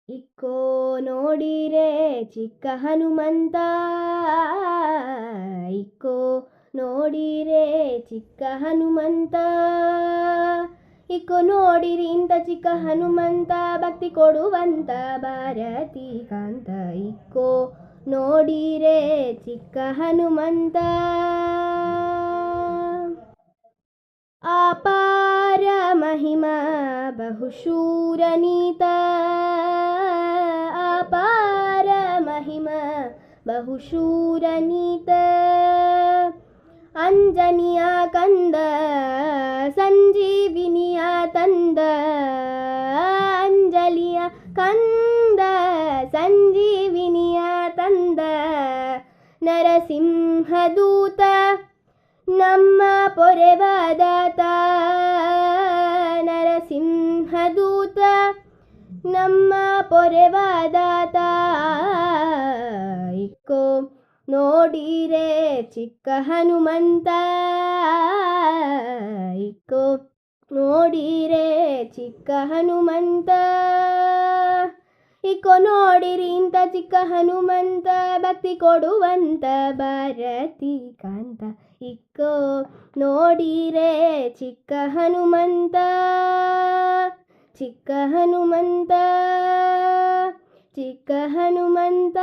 ಇಕ್ಕೋ ನೋಡಿರೆ ಚಿಕ್ಕ ಹನುಮಂತ, ಇಕ್ಕೋ ನೋಡಿರೆ ಚಿಕ್ಕ ಹನುಮಂತ, ಇಕ್ಕೋ ನೋಡಿರಿ ಇಂಥ ಚಿಕ್ಕ ಹನುಮಂತ, ಭಕ್ತಿ ಕೊಡುವಂತ ಭಾರತಿ ಕಾಂತ. ಇಕ್ಕೋ ನೋಡಿರೆ ಚಿಕ್ಕ ಹನುಮಂತ, ಅಪಾರ ಮಹಿಮಾ ಬಹುಶೂರನೀತ, ಅಪಾರ ಮಹಿಮಾ ಬಹುಶೂರನೀತ, ಅಂಜನಿಯ ಕಂದ ಸಂಜೀವಿನಿಯ ತಂದ, ಅಂಜಲಿಯ ಕಂದ ಸಂಜೀವಿನಿಯ ತಂದ, ನರಸಿಂಹದೂತ ನಮ್ಮ ಪೊರೆವಾದಾತ, ನರಸಿಂಹದೂತ ನಮ್ಮ ಪೊರೆವಾದಾತ. ಇಕ್ಕೋ ನೋಡಿರೆ ಚಿಕ್ಕ ಹನುಮಂತ, ಇಕ್ಕೋ ನೋಡಿರೆ ಚಿಕ್ಕ ಹನುಮಂತ, ಇಕ್ಕೋ ನೋಡಿರಿ ಇಂಥ ಚಿಕ್ಕ ಹನುಮಂತ, ಭಕ್ತಿ ಕೊಡುವಂತ ಭಾರತಿ ಕಾಂತ. ಇಕ್ಕೋ ನೋಡಿರೆ ಚಿಕ್ಕ ಹನುಮಂತ, ಚಿಕ್ಕ ಹನುಮಂತ, ಚಿಕ್ಕ ಹನುಮಂತ.